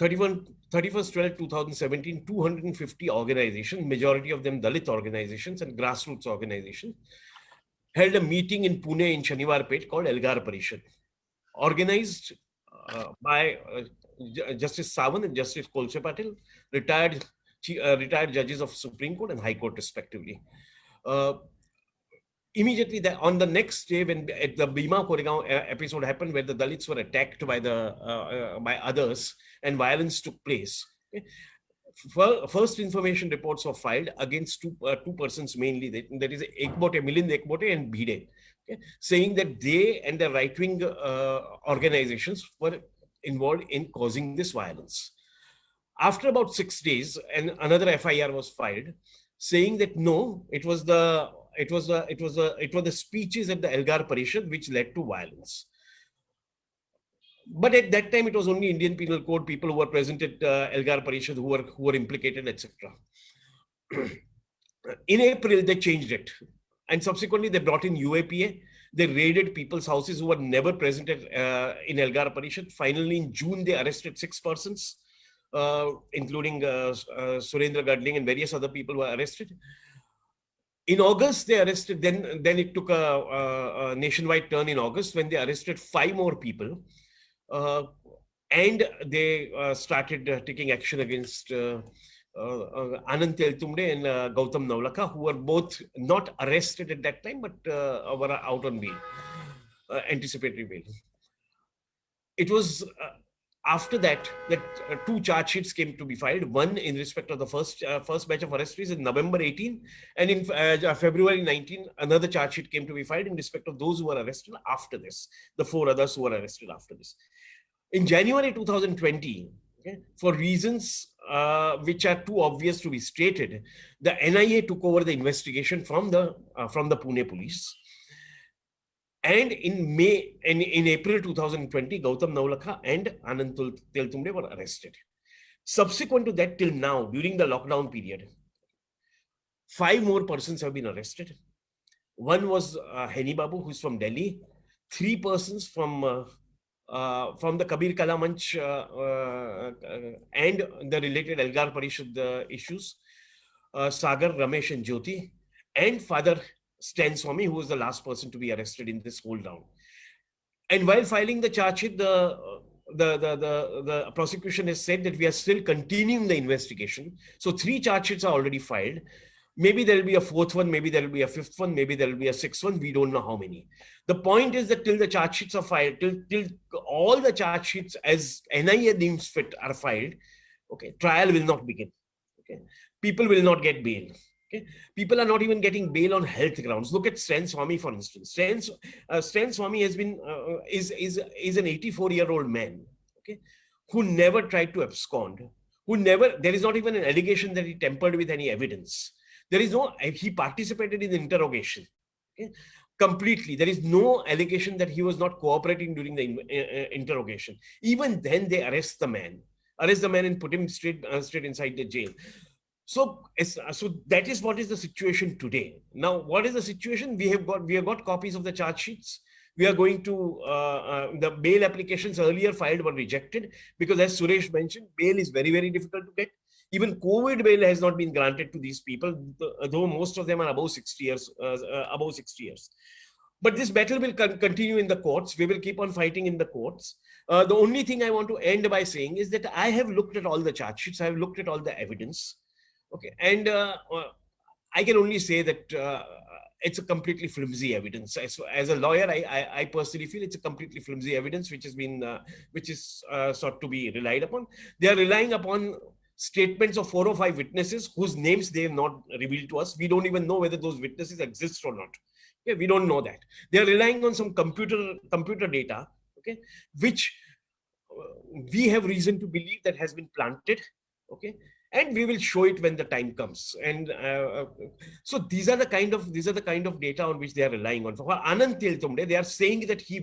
31st 12 2017, 250 organizations, majority of them Dalit organizations and grassroots organizations, held a meeting in Pune in Shaniwarpet called Elgar Parishad, organized by Justice Sawant and Justice Kolse Patil, retired judges of Supreme Court and High Court respectively. Immediately on the next day, when at the Bhima Koregaon episode happened, where the Dalits were attacked by by others and violence took place, okay, first information reports were filed against two persons mainly. That is Milind Ekbote and Bhide, okay, saying that they and the right-wing organizations were involved in causing this violence. After about 6 days, and another FIR was filed, saying that no, it was the speeches at the Elgar Parishad which led to violence. But at that time, it was only Indian Penal Code people who were present at Elgar Parishad who were implicated, etc. In April, they changed it, and subsequently they brought in UAPA. They raided people's houses who were never present at, in Elgar Parishad. Finally, in June, they arrested 6 persons, including Surendra Gadling and various other people were arrested. In August, they arrested, then it took a nationwide turn in August when they arrested 5 more people. And they started taking action against Anand Teltumde and Gautam Navlakha, who were both not arrested at that time, but were out on bail, anticipatory bail. It was after that 2 charge sheets came to be filed. One in respect of the first batch of arrestees in November 18, and in February 19, another charge sheet came to be filed in respect of those who were arrested after this, the 4 others who were arrested after this. In January 2020, okay, for reasons which are too obvious to be stated, the NIA took over the investigation from the Pune police. And in April 2020, Gautam Navlakha and Anand Teltumde were arrested. Subsequent to that, till now, during the lockdown period, 5 more persons have been arrested. One was Heni Babu, who's from Delhi. 3 persons from the Kabir Kala Manch and the related Elgar Parishad issues, Sagar, Ramesh and Jyoti, and Father Stan Swami, who was the last person to be arrested in this hold down. And while filing the charge sheet, the prosecution has said that we are still continuing the investigation. So 3 charge sheets are already filed. Maybe there will be a 4th one, maybe there will be a 5th one, maybe there will be a 6th one. We don't know how many. The point is that till the charge sheets are filed, till all the charge sheets as NIA deems fit are filed, okay, trial will not begin. Okay, people will not get bail. Okay. People are not even getting bail on health grounds. Look at Stan Swami, for instance. Stan Swami has been is an 84-year-old man, okay, who never tried to abscond, there is not even an allegation that he tampered with any evidence. He participated in the interrogation, okay, completely. There is no allegation that he was not cooperating during the interrogation. Even then, they arrest the man and put him straight inside the jail. So that is what is the situation today. Now, what is the situation? We have got copies of the charge sheets. We are going to, the bail applications earlier filed were rejected because, as Suresh mentioned, bail is very, very difficult to get. Even COVID bail has not been granted to these people, though most of them are above 60 years. But this battle will continue in the courts. We will keep on fighting in the courts. The only thing I want to end by saying is that I have looked at all the charge sheets. I have looked at all the evidence. Okay, and I can only say that it's a completely flimsy evidence. As a lawyer, I personally feel it's a completely flimsy evidence which is sought to be relied upon. They are relying upon statements of 4 or 5 witnesses whose names they have not revealed to us. We don't even know whether those witnesses exist or not. Okay, we don't know that. They are relying on some computer data, okay, which we have reason to believe that has been planted, okay. And we will show it when the time comes. And so these are the kind of data on which they are relying on. For Anand Teltumde, they are saying that he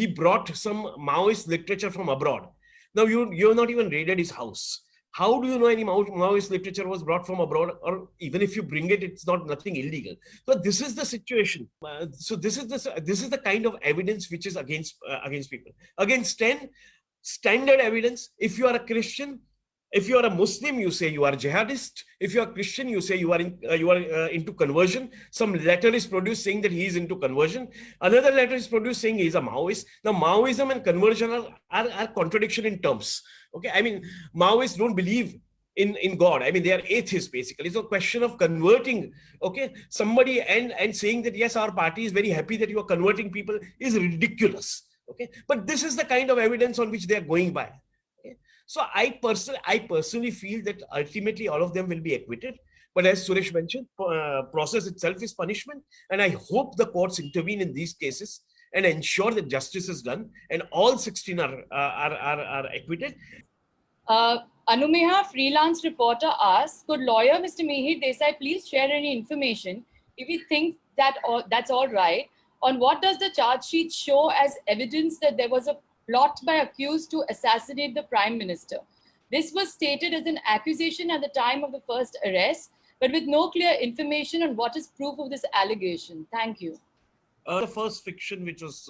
brought some Maoist literature from abroad. Now you have not even raided his house. How do you know any Maoist literature was brought from abroad? Or even if you bring it, it's nothing illegal. So this is the situation. So this is the kind of evidence which is against people. Against standard evidence. If you are a Christian, if you are a Muslim, you say you are jihadist. If you are Christian, you say you are into conversion. Some letter is produced saying that he is into conversion. Another letter is produced saying he is a Maoist. Now, Maoism and conversion are contradiction in terms. Okay, I mean, Maoists don't believe in God. I mean, they are atheists basically. It's a question of converting, okay, somebody and saying that yes, our party is very happy that you are converting people is ridiculous. Okay, but this is the kind of evidence on which they are going by. Okay? So I personally feel that ultimately all of them will be acquitted. But as Suresh mentioned, process itself is punishment, and I hope the courts intervene in these cases and ensure that justice is done and all 16 are acquitted. Anumeha, freelance reporter, asks, could lawyer Mr. Mihir Desai please share any information, if he thinks that that's all right, on what does the charge sheet show as evidence that there was a plot by accused to assassinate the Prime Minister? This was stated as an accusation at the time of the first arrest, but with no clear information on what is proof of this allegation. Thank you. The first fiction which was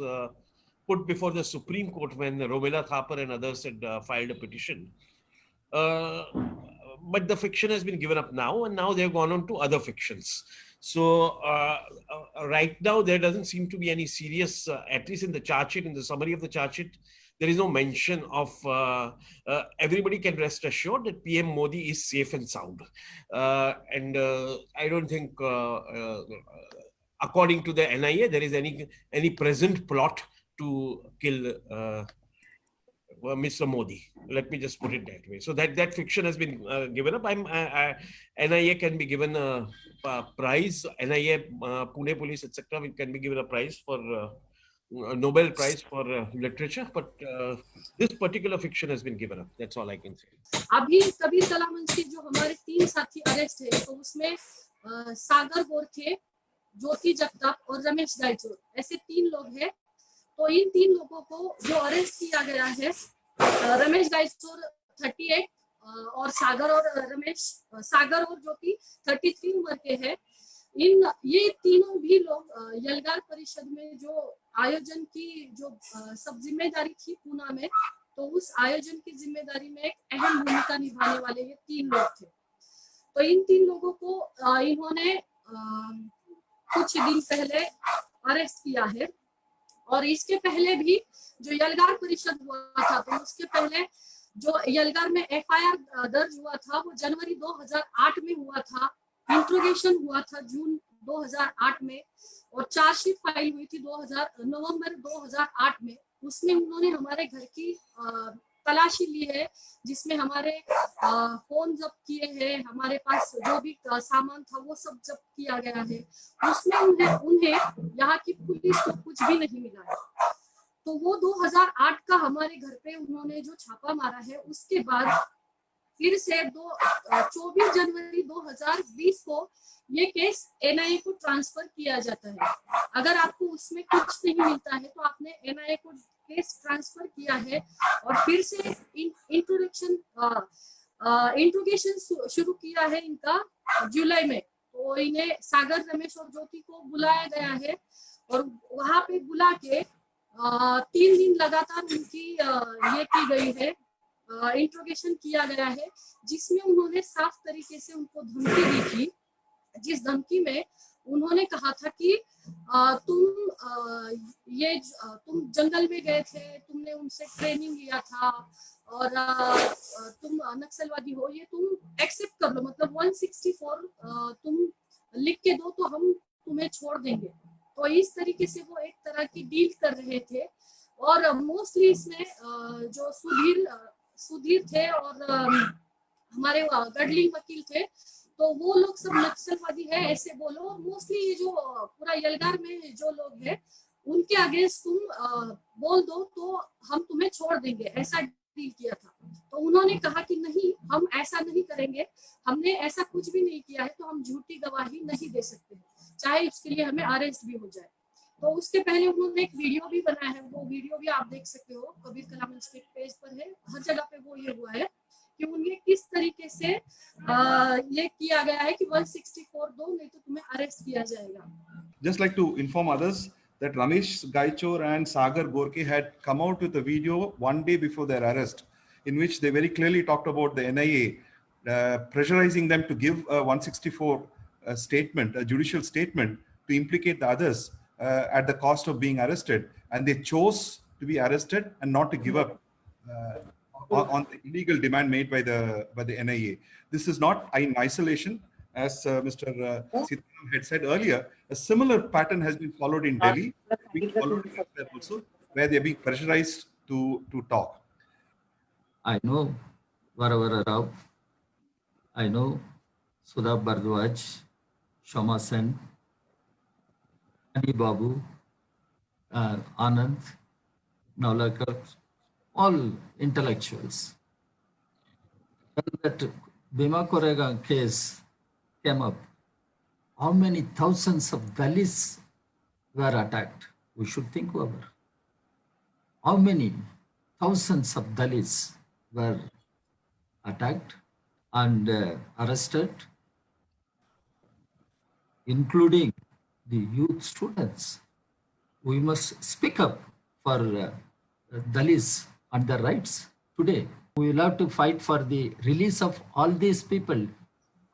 put before the Supreme Court when Romila Thapar and others had filed a petition. But the fiction has been given up now, and now they've gone on to other fictions. So right now, there doesn't seem to be any serious, at least in the charge sheet, in the summary of the charge sheet, there is no mention of, everybody can rest assured that PM Modi is safe and sound. And I don't think, according to the NIA, there is any present plot to kill Mr. Modi. Let me just put it that way. So that fiction has been given up. NIA can be given a prize. NIA, Pune Police, etc. can be given a prize for a Nobel Prize for literature. But this particular fiction has been given up. That's all I can say. अभी कबीर कला मंच के जो हमारे 3 साथी arrest है, तो उसमें सागर गोरखे, ज्योति जगताप और रमेश गायचोर, ऐसे 3 लोग हैं. तो इन 3 लोगों को जो अरेस्ट किया गया है, रमेश गायचोर 38 और सागर और ज्योति 33 उम्र के हैं. ये तीनों भी लोग यलगार परिषद में जो आयोजन की जो सब जिम्मेदारी थी पूना में, तो उस आयोजन की जिम्मेदारी में एक अहम भूमिका निभाने वाले ये 3 लोग थे. तो इन 3 लोगों को इन्होंने कुछ दिन पहले अरेस्ट किया है. और इसके पहले भी जो यलगार परिषद हुआ था, तो उसके पहले जो यलगार में FIR दर्ज हुआ था वो जनवरी 2008 में हुआ था. इंट्रोगेशन हुआ था जून 2008 में, और चार्जशीट फाइल हुई थी नवंबर 2008 में. उसमें उन्होंने हमारे घर की तलाशी ली है, जिसमें हमारे फोन जब्त किए हैं, हमारे पास जो भी सामान था वो सब जब्त किया गया है. उसमें उन्हें यहाँ की पुलिस को कुछ भी नहीं मिला है. तो वो 2008 का हमारे घर पे उन्होंने जो छापा मारा है, उसके बाद फिर से 24 जनवरी 2020 को ये केस NIA को ट्रांसफर किया जाता है. अगर आपको उसमें कुछ नहीं मिलता है तो आपने NIA को केस ट्रांसफर किया है, और फिर से इंट्रोगेशन शुरू किया है इनका जुलाई में. तो इन्हें सागर, रमेश और ज्योति को बुलाया गया है, और वहां पे बुला के 3 दिन लगातार उनकी ये की गई है, इंट्रोगेशन किया गया है, जिसमें उन्होंने साफ तरीके से उनको धमकी दी थी. जिस धमकी में उन्होंने कहा था कि तुम जंगल में गए थे, तुमने उनसे ट्रेनिंग लिया था, और तुम नक्सलवादी हो, ये तुम एक्सेप्ट कर लो, मतलब 164 तुम लिख के दो तो हम तुम्हें छोड़ देंगे. तो इस तरीके से वो एक तरह की डील कर रहे थे. और मोस्टली इसमें जो सुधीर थे और हमारे गडलिंग वकील थे, तो वो लोग सब नक्सलवादी है ऐसे बोलो. और मोस्टली ये जो पूरा यलगार में जो लोग हैं उनके अगेंस्ट तुम बोल दो तो हम तुम्हें छोड़ देंगे, ऐसा डील किया था. तो उन्होंने कहा कि नहीं, हम ऐसा नहीं करेंगे, हमने ऐसा कुछ भी नहीं किया है, तो हम झूठी गवाही नहीं दे सकते, चाहे उसके लिए हमें अरेस्ट भी हो जाए. तो उसके पहले उन्होंने एक वीडियो भी बनाया है, वो वीडियो भी आप देख सकते हो, कबीर कला मंच के पेज पर है, हर जगह पे वो ये हुआ है कि उन्हें किस तरीके से ये किया गया है कि 164 दो, नहीं तो तुम्हें अरेस्ट किया जाएगा. Just like to inform others, that Ramesh Gaichor and Sagar Gorke had come out with a video one day before their arrest, in which they very clearly talked about the NIA pressurizing them to give a 164 statement, a judicial statement, to implicate the others at the cost of being arrested. And they chose to be arrested and not to give up on the illegal demand made by the NIA. This is not in isolation. As Mr. Sitaram had said earlier, a similar pattern has been followed in Delhi, being followed elsewhere also, where they are being pressurized to talk. I know Varavara Rao, I know Sudha Bardwaj, Shoma Sen, Ani Babu, Anand, Naulakar, all intellectuals. When that Bhima Koregaon case came up, how many thousands of Dalits were attacked? We should think over. How many thousands of Dalits were attacked and arrested, including the youth students. We must speak up for Dalits and their rights today. We will have to fight for the release of all these people,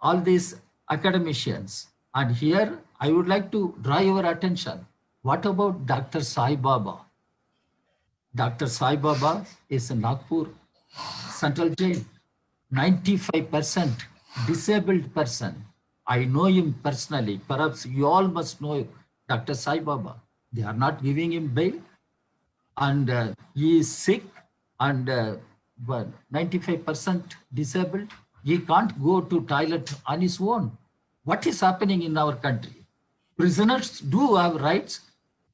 all these academicians. And here I would like to draw your attention. What about Dr. Sai Baba? Dr. Sai Baba is in Nagpur Central Jail. 95% disabled person. I know him personally. Perhaps you all must know Dr. Sai Baba. They are not giving him bail. And he is sick and 95% disabled. He can't go to toilet on his own. What is happening in our country? Prisoners do have rights.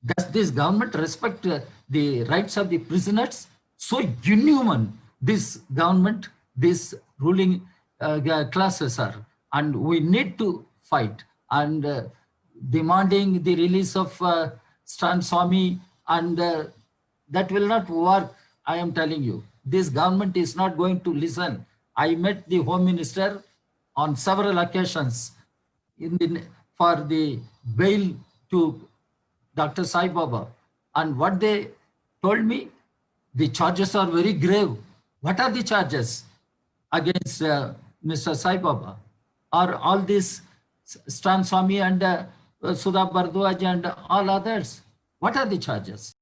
Does this government respect the rights of the prisoners? So inhuman this government, this ruling classes are. And we need to fight and demanding the release of Stan Swami, and that will not work. I am telling you, this government is not going to listen. I met the Home Minister on several occasions for the bail to Dr. Sai Baba. And what they told me, the charges are very grave. What are the charges against Mr. Sai Baba? Or all these Stan Swami and Sudha Bardwaj and all others? What are the charges?